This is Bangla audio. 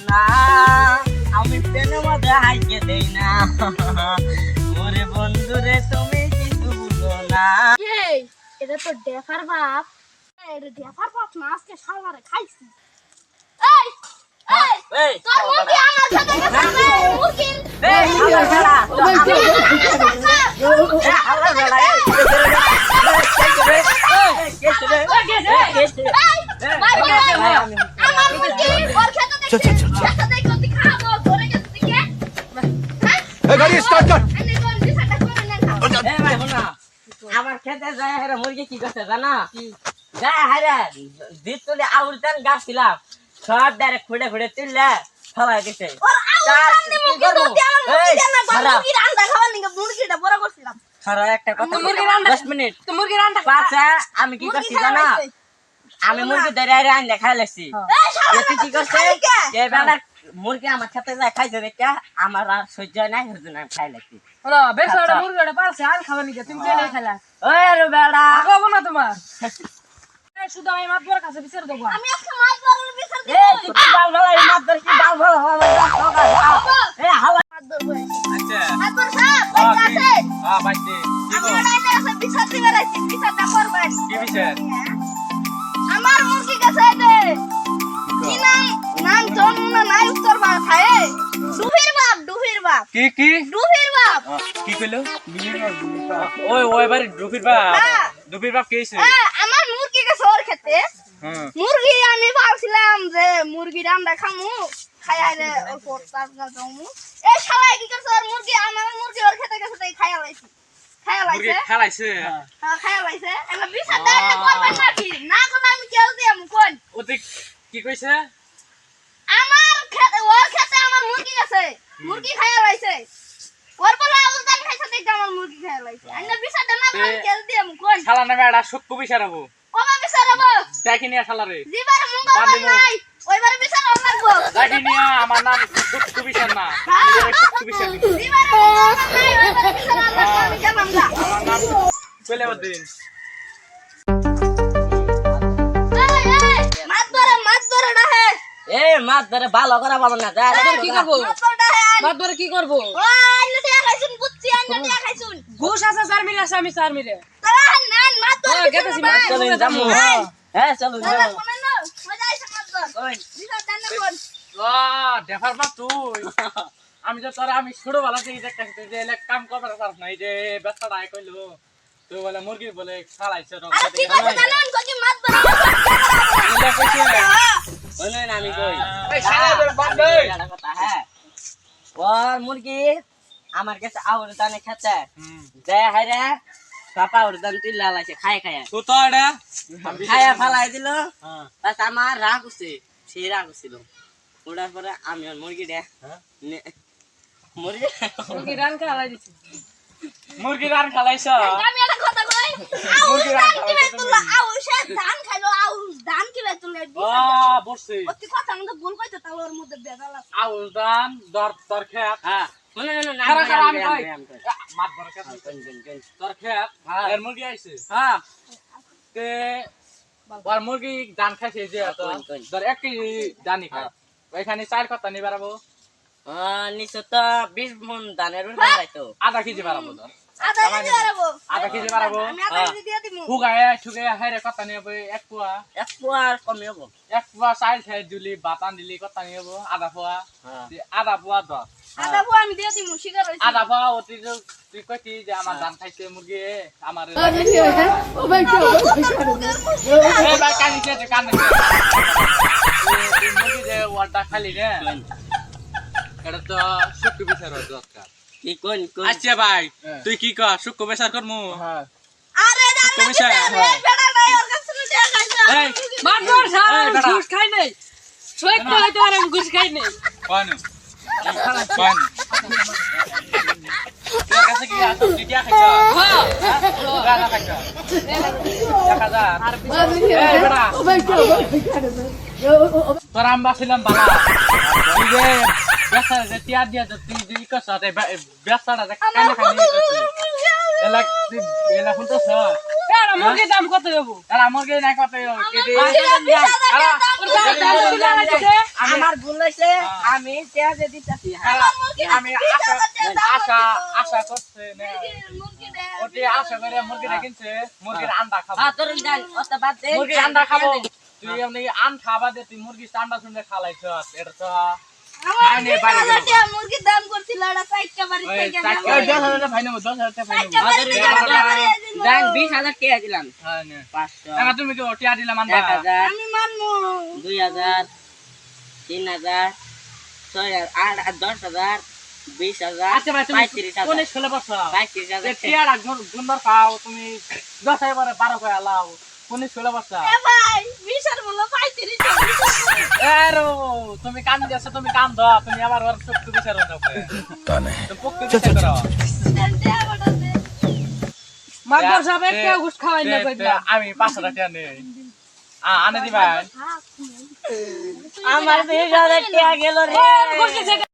না আমি প্রেমের মধ্যে হাইকে দেই না ওরে বন্ধুরে তুমি কিছু বুঝো না এই এটা তো দেখার বাপ এটা দেখার বাপ না আজকে শালারে খাইছি এই এই তোর মুরগি আমার সাথে গেছে মুরগি এই হালা বেড়া হালা বেড়া আমার মুরগি ওর খেতে দেখে খেতে দেখে তুই খাবো ধরে গেছে দেখে হ্যাঁ এই গাড়ি স্টার্ট কর আমি কোন বিষয়টা করে না এই ভাই শোনা আমার খেতে যায় হেরে মুরগি কি করতে জানা যায় হেরে দিত তুলে আউরতান গাছ ছিলাম সব ডাইরেক্ট খুঁড়ে খুঁড়ে তুললে ফলাই দিছে ওর আউটান নে মুরগি তো আমার মুরগি রান্না খাওয়ার নিকে মুরগিটা বড় করছিলাম খারা একটা কথা মুরগি রান্না 10 মিনিট তো মুরগি রান্না পাছে আমি কি করছি জানা আমি মুরগি ধরে আইরে আইন দেখাই লাগছি এই শালা তুই কি করছিস যে বেলা মুরগি আমার খেতে যায় খাইছে দেখে আমার আর সহ্য নাই হুজুর আমি খাই লাগছি হলো বেসড়া মুরগিটা পারছে আর খাবার নিকে তুমি কেন খেলা ওই রে বেড়া খাবো না তোমার এই শুধু আমি মাতবার কাছে বিচার দেব আমি আজকে মাছ ধরার বিচার দেব এই তুই ডাল ভালো এই মাছ ধর কি ডাল ভালো এই হালা মাছ ধরবো আচ্ছা আকবর সাহেব বাইরে আছে হ্যাঁ বাইতে কি গো আমার লাইনে আছে বিচার দিবে রাখছি বিচারটা করবেন কি বিচার আমার মুরগি কাছে আছে কি নাম নাম জন্ম নাই উত্তর বা খায় ডুফির বাপ কি ডুফির বাপ কি কইলো ওই বাড়ি ডুবির বাপ হ্যাঁ। ডুবির বাপ কে হইছে আমার মুরগি কাছে ওর খেতে হ্যাঁ মুরগি আমি ভাবছিলাম যে মুরগি রান্না খামু খাইয়া রে ওর পোস্টার না জমু এই শালা কি করছ ওর মুরগি আমার মুরগি ওর খেতে গেছে তাই খাইয়া লাইছি মুরগি খেলাইছে হ্যাঁ খাইয়া লাইছে এলা বিচার দেন না করবেন নাকি না কোন আমি কেউ দিয়াম কোন ও তুই কি কইছে আমার খেতে ওর খেতে আমার মুরগি গেছে মুরগি খাইয়া লাইছে ওর বলা উল্টান খাইছে দেখে আমার মুরগি খাইয়া লাইছে আইনা বিচার দেন না আমি কেউ দিয়াম কোন শালা নামে একটা সুক্কু বিচারাবো কবে বিচার হবো দেখি নিয়া শালারে জিবার মঙ্গলবার নাই ওইবারে বিচার হল লাগবো দেখি নিয়া আমার নাম সুক্কু বিচার না সুক্কু বিচার জিবার মঙ্গলবার নাই ওইবারে বিচার হল লাগবো আমি জানাম না আমার নাম কইলে বদিন এই মাছ ধরে না হে এ মাছ ধরে ভালো করে বলো না যা কি করব মাছ ধরে না হে মাতবার কি করব ও আইনা দিয়া খাইছুন বুঝছি আইনা দিয়া খাইছুন ঘুষ আছে স্যার মিলে আছে আমি স্যার মিলে তারা নান মাছ ধরে গেতেছি, মাছ চলো যামু হ্যাঁ চলো তারা যামু কোন না মজা আইছে মাছ ধর ওই বিচার দেন না কোন দেখার বাপ তুই আমি যে তোরা আমি ছোট বেলা থেকে দেখতেছি যে এলাক কাম করবার পারছ না এই যে ব্যস্তাটা আই কইলো তুই বলে মুরগি বলে খালাইছে আরে কি কথা জানেন কই মাছ ধরে বলে না আমি কই এই শালাদের বাপ রে একটা কথা হ্যাঁ ওর মুরগি আমার কাছে আউরদানে খেতে যে হাইরে পাপা আউরদান তুইলা লাইছে খায় খায় তো তো এটা খায়া ফালাই দিল হ্যাঁ বাস আমার রাগ হচ্ছে সেই রাগ হচ্ছিল ওটার পরে আমি ওর মুরগি দে মুরগি মুরগি রান খাওয়াই দিছি মুরগি রান খালাইছ আমি একটা কথা কই মুরগি রান খালাইছ তুমি আউশ ধান খাইলো আউশ ধান কিবে তুলে বসছি অতি কথা মনে ভুল কইতো তাহলে ওর মধ্যে বেজাল আছে আউল দান দর খেত হ্যাঁ না না না খারা খারা আমি কই আমি কই মাত দর খেত দর খেত হ্যাঁ। এর মুরগি আইছে হ্যাঁ তে আর মুরগি দান খাইছে যে তো কোন? ধর 1 কেজি দানি খায় ওইখানে 4 কথা নি বাড়াবো নিশ্চয় তো 20 মন ধানের বাড়াইতো আধা কেজি বাড়াবো ধর আধা কেজি বাড়াবো আধা কেজি বাড়াবো আমি আধা কেজি দিয়ে দিমু হুগায় ঠুগায় হাইরে কথা নিব 1 পোয়া এক পোয়ার কমে হবো 1 পোয়া চাইল খাই দিলি বাতান দিলি কথা নিব আধা পোয়া হ্যাঁ আধা পোয়া ধর আধা পোয়া আমি দিয়ে দিমু শিকার হইছে আধা পোয়া অতি তুই কইতি যে আমার ধান খাইছে মুরগি আমার এ ভাই কানি কে কান তুই মুরগি যে ওয়াটা খালি রে এটা তো শুক্র বিচার দরকার কি কোন কোন আচ্ছা ভাই তুই কি কর শুক্র বিচার করমু আরে জানা তুমি স্যার, কি বেড়া নাই ওর কাছে দিয়ে খাইছো এই মাতবার স্যার এই বেটা। ঘুষ খাই নাই সৈত হইতে পারে আমি ঘুষ খাই নাই কোন কোন তোর কাছে কি আছে দিদিয়া খাইছো হ্যাঁ গানা খাইছো দেখা যা এই বেটা তোর আম্বা ছিলাম বালা তুই যে বেসারা যে টিয়া দিয়া তুই যে ইকছ তে বেসারা যে কানে খালি এলা এলা শুনতেছ এরা মুরগির দাম কত দেবো আর আমরগে না কত কেদি আরে আর আমার ভুল হয়েছে আমি পেঁয়াজে দিতেছি আমি আশা করছে না ওটি আশা করে মুরগিটা কিনছে মুরগির আন্ডা খাবো তোর দেন অত বাদ দে মুরগির আন্ডা খাবো তুই এমনি আন খাবা দে তুই মুরগি আন্ডা শুনে খালাইছ এটা তো আনে বাড়ি গেল মুরগির দাম করছিল ওটা চাইটা বাড়ি থেকে ওই 10,000 টাকা ফাইন 10,000 টাকা ফাইন দেন 20,000 টাকা দিলাম হ্যাঁ নে 500 টাকা তুমি কি ওটিয়া দিলাম আনবা 1000 আমি মানমু 2000 3000 6000 8 10000 20000 আচ্ছা ভাই তুমি 35,000 কোন স্কুলে পড়ছো 35,000 টিয়ার গুনবার পাও তুমি 10 এবারে 12 কয় লাও কোন স্কুলে পড়ছো এ ভাই বিশাল বলো 35 এরো তুমি কান দিছো তুমি কান দাও তুমি আবার ওর শক্তি বিচারো না তানে তুমি পক্কি বিচার করো মাতবর সাহেব একটা ঘুষ খাওয়াই না কইলা আমি 500 টাকা নেই আনে দিবা আমার 20,000 টাকা গেল রে